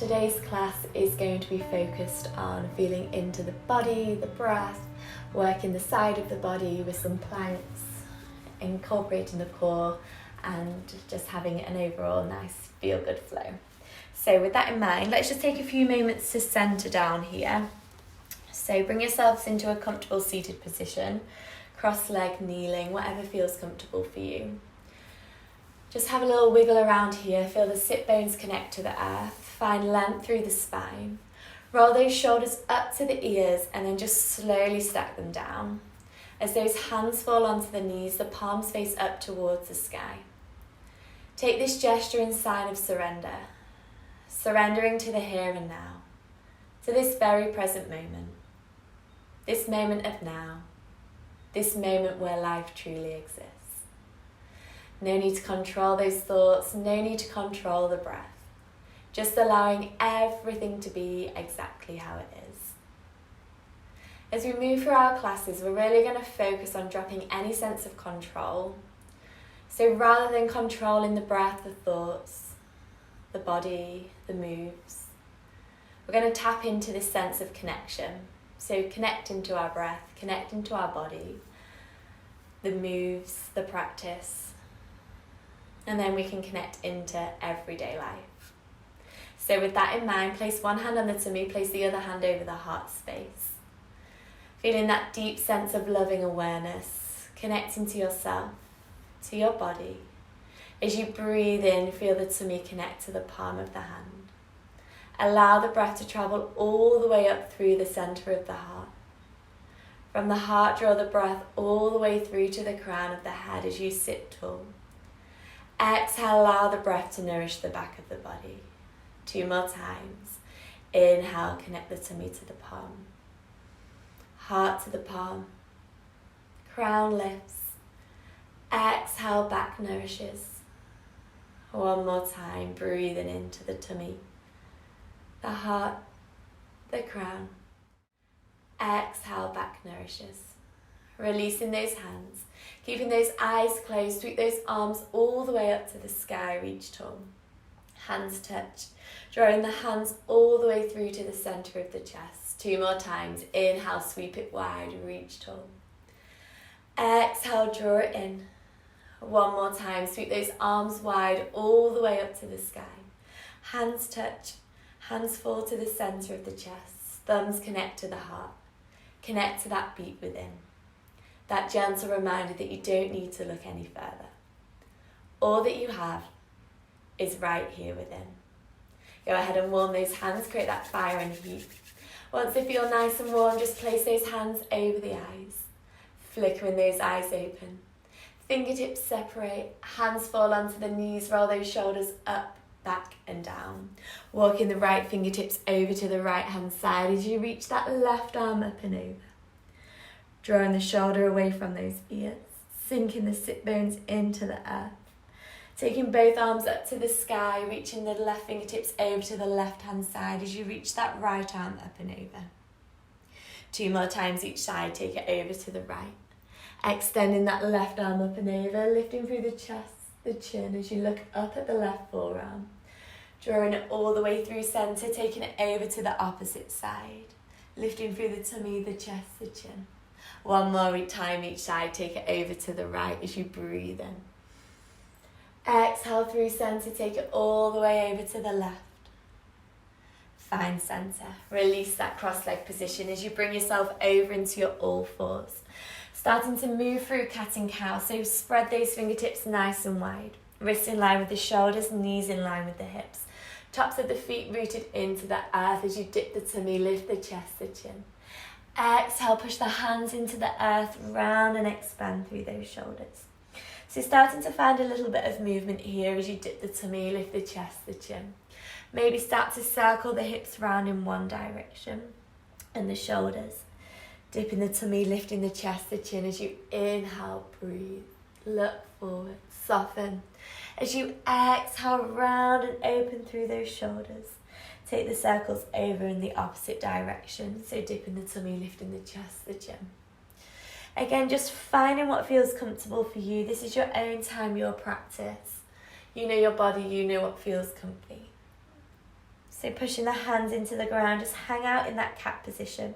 Today's class is going to be focused on feeling into the body, the breath, working the side of the body with some planks, incorporating the core and just having an overall nice feel-good flow. So with that in mind, let's just take a few moments to centre down here. So bring yourselves into a comfortable seated position, cross-leg, kneeling, whatever feels comfortable for you. Just have a little wiggle around here, feel the sit bones connect to the earth, find length through the spine. Roll those shoulders up to the ears and then just slowly stack them down. As those hands fall onto the knees, the palms face up towards the sky. Take this gesture in sign of surrender, surrendering to the here and now, to this very present moment, this moment of now, this moment where life truly exists. No need to control those thoughts, no need to control the breath. Just allowing everything to be exactly how it is. As we move through our classes, we're really going to focus on dropping any sense of control. So rather than controlling the breath, the thoughts, the body, the moves, we're going to tap into this sense of connection. So connecting to our breath, connecting to our body, the moves, the practice, and then we can connect into everyday life. So with that in mind, place one hand on the tummy, place the other hand over the heart space. Feeling that deep sense of loving awareness, connecting to yourself, to your body. As you breathe in, feel the tummy connect to the palm of the hand. Allow the breath to travel all the way up through the centre of the heart. From the heart, draw the breath all the way through to the crown of the head as you sit tall. Exhale, allow the breath to nourish the back of the body. 2 more times. Inhale, connect the tummy to the palm. Heart to the palm. Crown lifts. Exhale, back nourishes. 1 more time, breathing into the tummy, the heart, the crown. Exhale, back nourishes. Releasing those hands, keeping those eyes closed, sweep those arms all the way up to the sky, reach tall. Hands touch, drawing the hands all the way through to the centre of the chest. 2 more times. Inhale, sweep it wide, reach tall. Exhale, draw it in. 1 more time. Sweep those arms wide all the way up to the sky. Hands touch, hands fall to the centre of the chest. Thumbs connect to the heart. Connect to that beat within. That gentle reminder that you don't need to look any further. All that you have is right here within. Go ahead and warm those hands, create that fire and heat. Once they feel nice and warm, just place those hands over the eyes, flickering those eyes open. Fingertips separate, hands fall onto the knees, roll those shoulders up, back and down. Walking the right fingertips over to the right hand side as you reach that left arm up and over. Drawing the shoulder away from those ears, sinking the sit bones into the earth. Taking both arms up to the sky, reaching the left fingertips over to the left-hand side as you reach that right arm up and over. 2 more times each side, take it over to the right. Extending that left arm up and over, lifting through the chest, the chin as you look up at the left forearm. Drawing it all the way through centre, taking it over to the opposite side. Lifting through the tummy, the chest, the chin. 1 more time each side, take it over to the right as you breathe in. Exhale through centre, take it all the way over to the left. Find centre. Release that cross-leg position as you bring yourself over into your all fours. Starting to move through cat and cow, so spread those fingertips nice and wide. Wrists in line with the shoulders, knees in line with the hips. Tops of the feet rooted into the earth as you dip the tummy, lift the chest, the chin. Exhale, push the hands into the earth, round and expand through those shoulders. So starting to find a little bit of movement here as you dip the tummy, lift the chest, the chin. Maybe start to circle the hips round in one direction and the shoulders. Dipping the tummy, lifting the chest, the chin as you inhale, breathe, look forward, soften. As you exhale, round and open through those shoulders. Take the circles over in the opposite direction. So dipping the tummy, lifting the chest, the chin. Again, just finding what feels comfortable for you. This is your own time, your practice. You know your body, you know what feels comfy. So pushing the hands into the ground, just hang out in that cat position.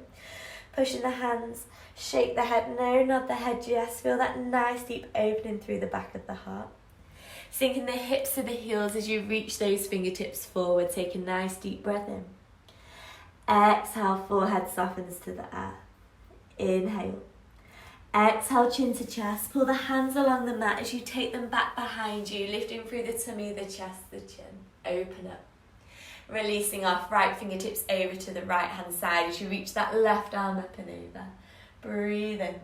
Pushing the hands, shake the head, no, nod the head, yes. Feel that nice deep opening through the back of the heart. Sinking the hips to the heels as you reach those fingertips forward. Take a nice deep breath in. Exhale, forehead softens to the earth. Inhale. Exhale, chin to chest. Pull the hands along the mat as you take them back behind you, lifting through the tummy, the chest, the chin. Open up. Releasing off, right fingertips over to the right hand side as you reach that left arm up and over. Breathe in.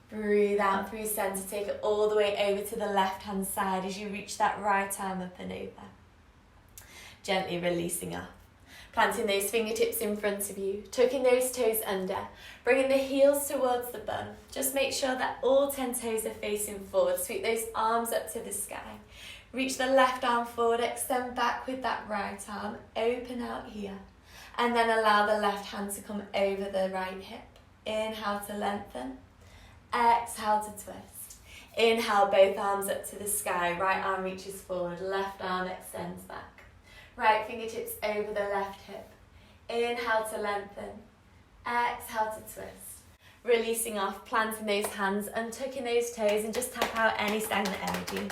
Breathe out through centre. Take it all the way over to the left hand side as you reach that right arm up and over. Gently releasing off. Planting those fingertips in front of you, tucking those toes under, bringing the heels towards the bum. Just make sure that all 10 toes are facing forward. Sweep those arms up to the sky. Reach the left arm forward, extend back with that right arm, open out here. And then allow the left hand to come over the right hip. Inhale to lengthen, exhale to twist. Inhale, both arms up to the sky, right arm reaches forward, left arm extends back. Right fingertips over the left hip. Inhale to lengthen, exhale to twist. Releasing off, planting those hands, untucking those toes and just tap out any stagnant energy.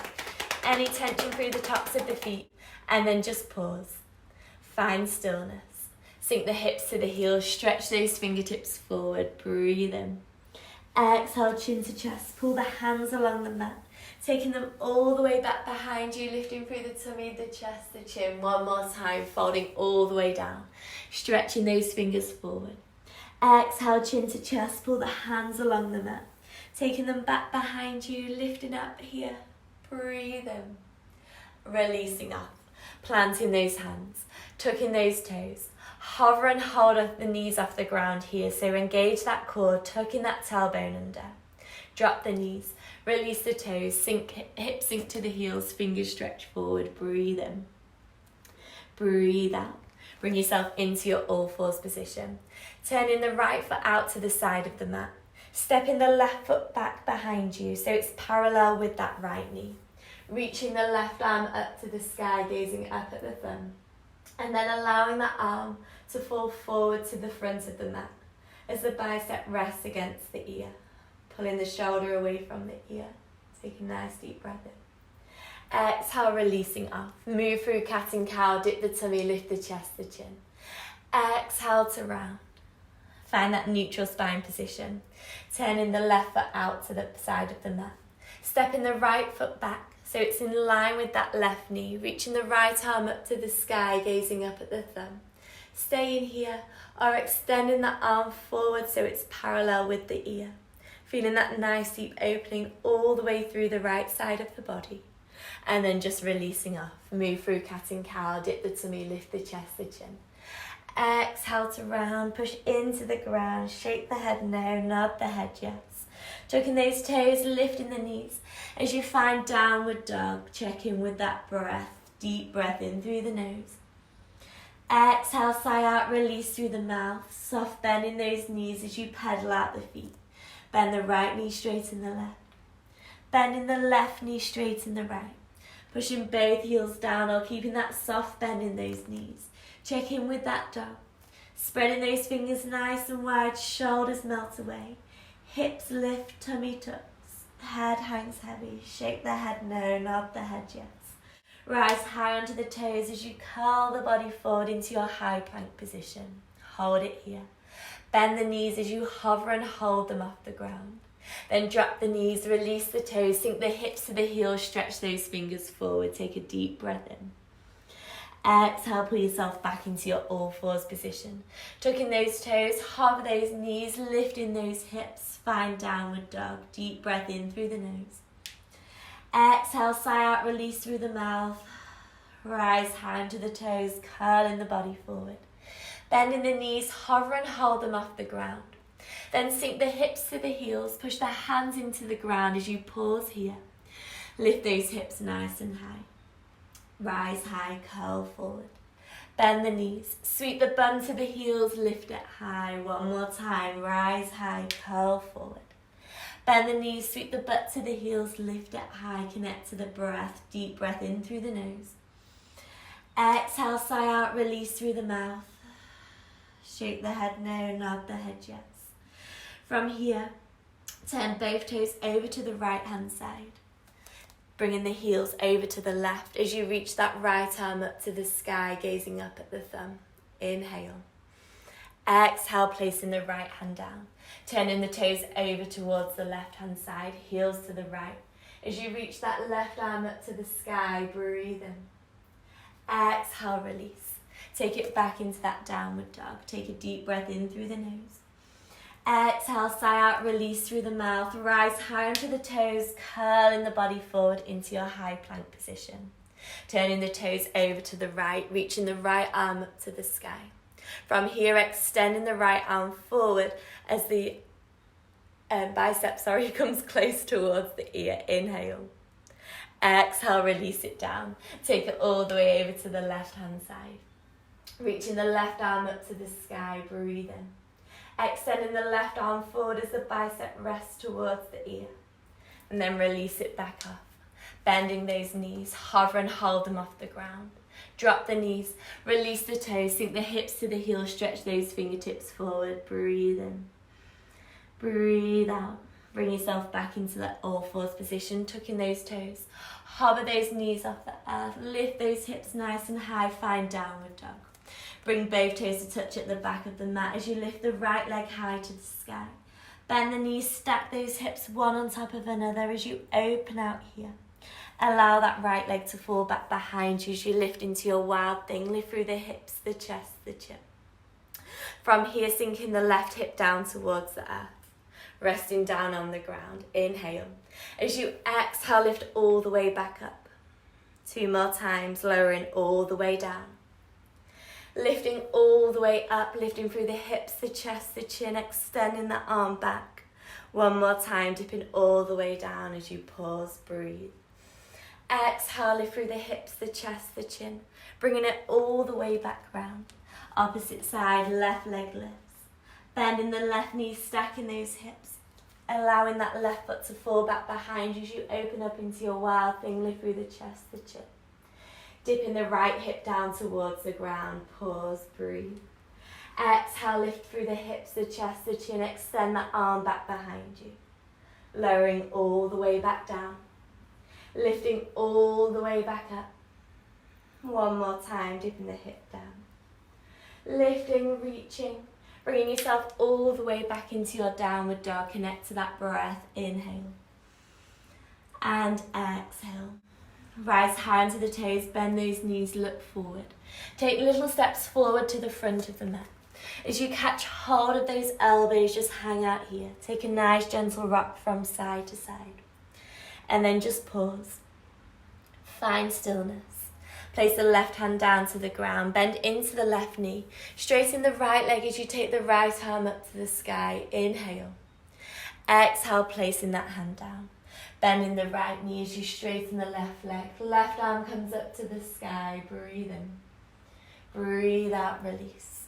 Any tension through the tops of the feet, and then just pause. Find stillness. Sink the hips to the heels, stretch those fingertips forward, breathe in. Exhale, chin to chest, pull the hands along the mat, taking them all the way back behind you, lifting through the tummy, the chest, the chin. One more time, folding all the way down, stretching those fingers forward. Exhale, chin to chest, pull the hands along the mat, taking them back behind you, lifting up here. Breathe in, releasing off, planting those hands, tucking those toes, hover and hold up the knees off the ground here, so engage that core, tucking that tailbone under, drop the knees, release the toes, hips sink to the heels, fingers stretch forward, breathe in, breathe out, bring yourself into your all fours position, turning the right foot out to the side of the mat, stepping the left foot back behind you so it's parallel with that right knee. Reaching the left arm up to the sky, gazing up at the thumb. And then allowing that arm to fall forward to the front of the mat as the bicep rests against the ear. Pulling the shoulder away from the ear. Take a nice deep breath in. Exhale, releasing off. Move through cat and cow, dip the tummy, lift the chest, the chin. Exhale to round. Find that neutral spine position. Turning the left foot out to the side of the mat. Stepping the right foot back so it's in line with that left knee. Reaching the right arm up to the sky, gazing up at the thumb. Staying here or extending that arm forward so it's parallel with the ear. Feeling that nice deep opening all the way through the right side of the body. And then just releasing off. Move through cat and cow, dip the tummy, lift the chest, the chin. Exhale to round, push into the ground, shake the head no, nod the head yes. Tucking those toes, lifting the knees. As you find downward dog, check in with that breath. Deep breath in through the nose. Exhale, sigh out, release through the mouth. Soft bend in those knees as you pedal out the feet. Bend the right knee, straighten the left. Bending the left knee, straighten the right. Pushing both heels down or keeping that soft bend in those knees. Check in with that dog. Spreading those fingers nice and wide, shoulders melt away. Hips lift, tummy tucks. Head hangs heavy. Shake the head no, nod the head yes. Rise high onto the toes as you curl the body forward into your high plank position. Hold it here. Bend the knees as you hover and hold them off the ground. Then drop the knees, release the toes, sink the hips to the heels, stretch those fingers forward. Take a deep breath in. Exhale, pull yourself back into your all fours position. Tucking those toes, hover those knees, lifting those hips, find downward dog. Deep breath in through the nose. Exhale, sigh out, release through the mouth. Rise high onto the toes, curling the body forward. Bending the knees, hover and hold them off the ground. Then sink the hips to the heels, push the hands into the ground as you pause here. Lift those hips nice and high. Rise high, curl forward. Bend the knees, sweep the bum to the heels, lift it high. One more time, rise high, curl forward. Bend the knees, sweep the butt to the heels, lift it high, connect to the breath. Deep breath in through the nose. Exhale, sigh out, release through the mouth. Shake the head no, nod the head yes. From here, turn both toes over to the right hand side. Bringing the heels over to the left as you reach that right arm up to the sky, gazing up at the thumb. Inhale. Exhale, placing the right hand down. Turning the toes over towards the left hand side, heels to the right. As you reach that left arm up to the sky, breathe in. Exhale, release. Take it back into that downward dog. Take a deep breath in through the nose. Exhale, sigh out, release through the mouth. Rise high onto the toes, curling the body forward into your high plank position. Turning the toes over to the right, reaching the right arm up to the sky. From here, extending the right arm forward as the bicep comes close towards the ear. Inhale. Exhale, release it down. Take it all the way over to the left hand side. Reaching the left arm up to the sky, breathe in. Extending the left arm forward as the bicep rests towards the ear. And then release it back up. Bending those knees, hover and hold them off the ground. Drop the knees, release the toes, sink the hips to the heels, stretch those fingertips forward, breathe in. Breathe out. Bring yourself back into that all fours position, tucking those toes. Hover those knees off the earth, lift those hips nice and high, find downward dog. Bring both toes to touch at the back of the mat as you lift the right leg high to the sky. Bend the knees, stack those hips one on top of another as you open out here. Allow that right leg to fall back behind you as you lift into your wild thing. Lift through the hips, the chest, the chin. From here, sinking the left hip down towards the earth. Resting down on the ground. Inhale. As you exhale, lift all the way back up. 2 more times, lowering all the way down. Lifting all the way up, lifting through the hips, the chest, the chin, extending the arm back. 1 more time, dipping all the way down as you pause, breathe. Exhale, lift through the hips, the chest, the chin, bringing it all the way back round. Opposite side, left leg lifts. Bending the left knee, stacking those hips, allowing that left foot to fall back behind you as you open up into your wild thing, lift through the chest, the chin. Dipping the right hip down towards the ground, pause, breathe. Exhale, lift through the hips, the chest, the chin, extend that arm back behind you. Lowering all the way back down. Lifting all the way back up. 1 more time, dipping the hip down. Lifting, reaching, bringing yourself all the way back into your downward dog. Connect to that breath, inhale. And exhale. Rise high onto the toes, bend those knees, look forward. Take little steps forward to the front of the mat. As you catch hold of those elbows, just hang out here. Take a nice gentle rock from side to side. And then just pause. Find stillness. Place the left hand down to the ground. Bend into the left knee. Straighten the right leg as you take the right arm up to the sky. Inhale. Exhale, placing that hand down. Bending the right knee as you straighten the left leg. Left arm comes up to the sky. Breathe in. Breathe out, release.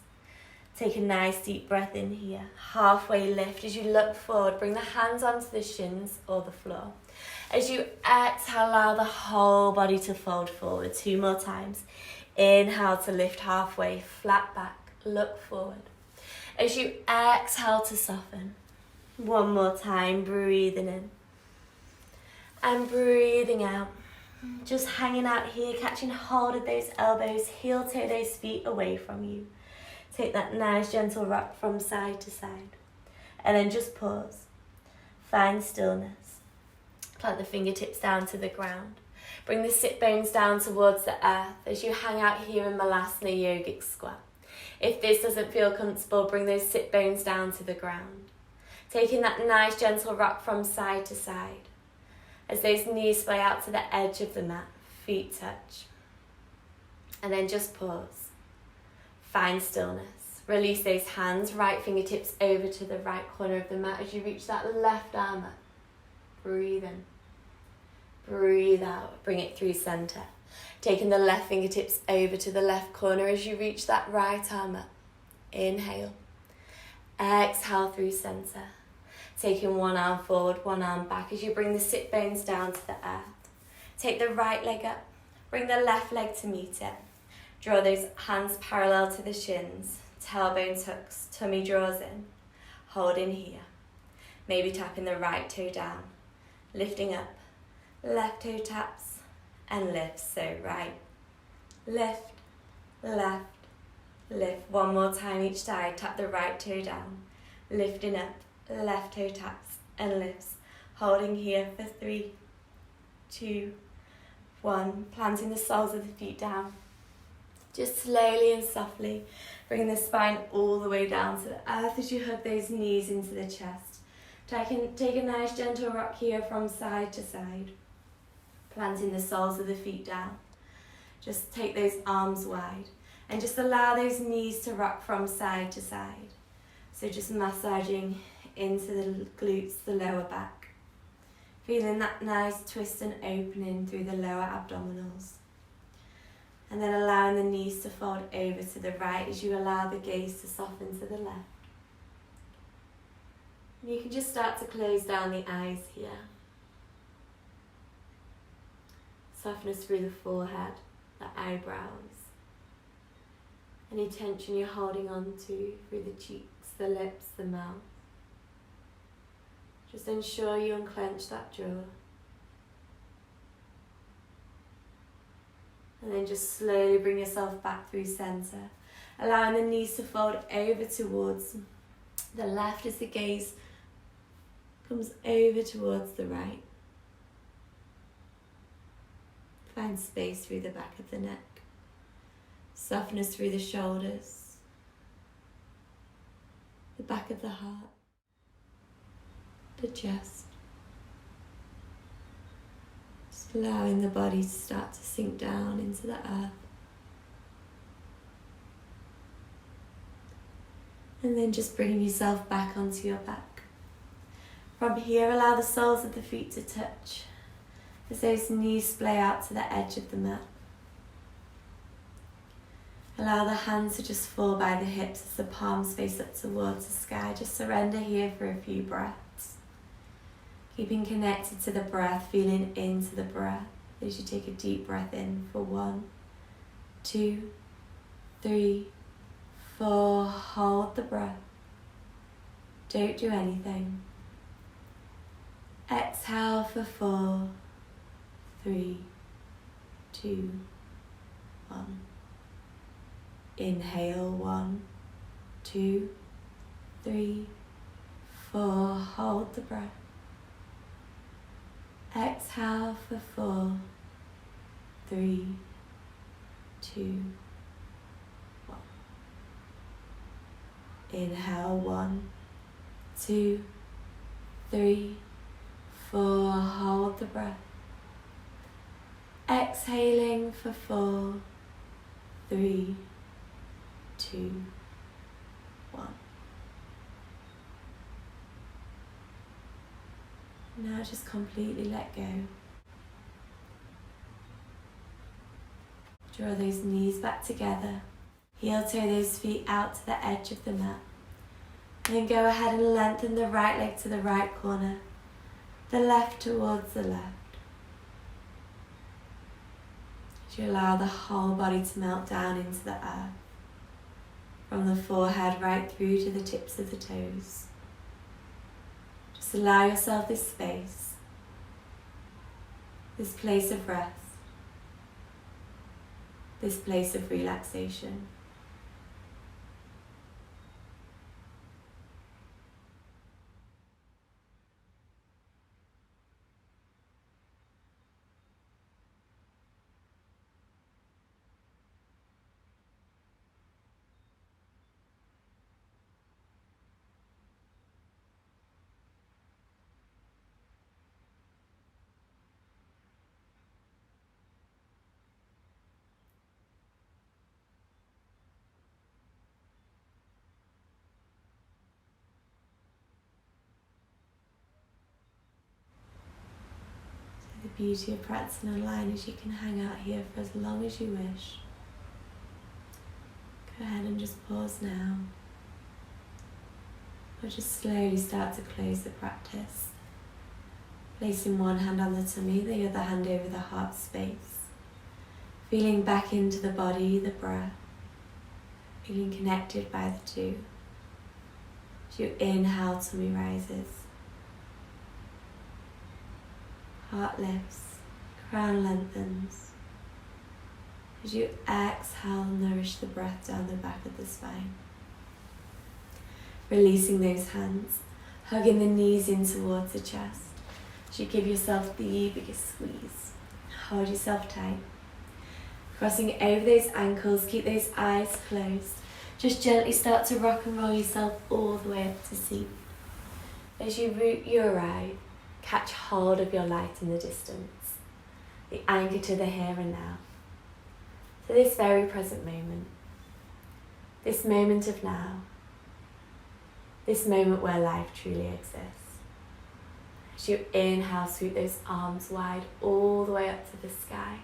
Take a nice deep breath in here. Halfway lift as you look forward. Bring the hands onto the shins or the floor. As you exhale, allow the whole body to fold forward. 2 more times. Inhale to lift halfway, flat back, look forward. As you exhale to soften. 1 more time, breathing in. And breathing out. Just hanging out here, catching hold of those elbows, heel toe those feet away from you. Take that nice gentle rock from side to side. And then just pause. Find stillness. Plant the fingertips down to the ground. Bring the sit bones down towards the earth as you hang out here in Malasana Yogic Squat. If this doesn't feel comfortable, bring those sit bones down to the ground. Taking that nice gentle rock from side to side. As those knees sway out to the edge of the mat, feet touch. And then just pause. Find stillness. Release those hands, right fingertips over to the right corner of the mat as you reach that left arm up. Breathe in. Breathe out. Bring it through center. Taking the left fingertips over to the left corner as you reach that right arm up. Inhale. Exhale through center. Taking one arm forward, one arm back as you bring the sit bones down to the earth. Take the right leg up. Bring the left leg to meet it. Draw those hands parallel to the shins, tailbone tucks, tummy draws in. Hold in here. Maybe tapping the right toe down, lifting up, left toe taps and lifts, so right, lift, left, lift. One more time each side, tap the right toe down, lifting up, left toe taps and lifts. Holding here for 3, 2, 1. Planting the soles of the feet down. Just slowly and softly bringing the spine all the way down to the earth as you hug those knees into the chest. Take a nice gentle rock here from side to side. Planting the soles of the feet down. Just take those arms wide and just allow those knees to rock from side to side. So just massaging into the glutes, the lower back. Feeling that nice twist and opening through the lower abdominals. And then allowing the knees to fold over to the right as you allow the gaze to soften to the left. And you can just start to close down the eyes here. Softness through the forehead, the eyebrows. Any tension you're holding on to through the cheeks, the lips, the mouth. Just ensure you unclench that jaw. And then just slowly bring yourself back through center, allowing the knees to fold over towards the left as the gaze comes over towards the right. Find space through the back of the neck, softness through the shoulders, the back of the heart, the chest. Just allowing the body to start to sink down into the earth. And then just bringing yourself back onto your back. From here, allow the soles of the feet to touch as those knees splay out to the edge of the mat. Allow the hands to just fall by the hips as the palms face up towards the sky. Just surrender here for a few breaths. Keeping connected to the breath, feeling into the breath as you take a deep breath in for 1, 2, 3, 4. Hold the breath. Don't do anything. Exhale for 4, 3, 2, 1. Inhale 1, 2, 3, 4. Hold the breath. Exhale for 4, 3, 2, 1. Inhale 1, 2, 3, 4. Hold the breath. Exhaling for 4, 3, 2, 1. Now just completely let go. Draw those knees back together. Heel toe those feet out to the edge of the mat. And then go ahead and lengthen the right leg to the right corner, the left towards the left. As you allow the whole body to melt down into the earth, from the forehead right through to the tips of the toes. Just allow yourself this space, this place of rest, this place of relaxation. The beauty of practicing online is you can hang out here for as long as you wish. Go ahead and just pause now. Or just slowly start to close the practice. Placing one hand on the tummy, the other hand over the heart space. Feeling back into the body, the breath, feeling connected by the two. As you inhale, tummy rises, heart lifts, crown lengthens. As you exhale, nourish the breath down the back of the spine. Releasing those hands, hugging the knees in towards the chest. As you give yourself the biggest squeeze, hold yourself tight. Crossing over those ankles, keep those eyes closed. Just gently start to rock and roll yourself all the way up to seat. As you root your arrive, catch hold of your light in the distance, the anchor to the here and now, to this very present moment, this moment of now, this moment where life truly exists. As you inhale, sweep those arms wide all the way up to the sky.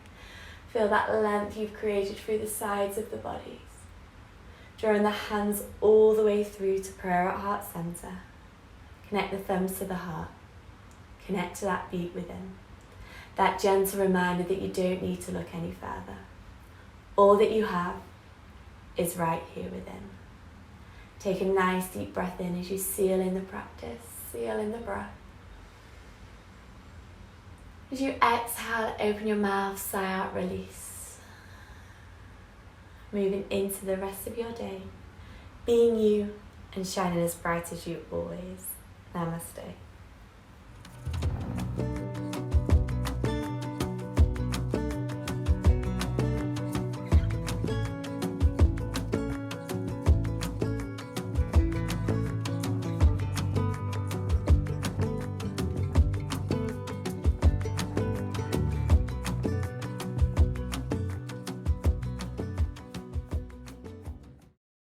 Feel that length you've created through the sides of the bodies. Drawing the hands all the way through to prayer at heart center. Connect the thumbs to the heart. Connect to that beat within. That gentle reminder that you don't need to look any further. All that you have is right here within. Take a nice deep breath in as you seal in the practice, seal in the breath. As you exhale, open your mouth, sigh out, release. Moving into the rest of your day, being you and shining as bright as you always. Namaste.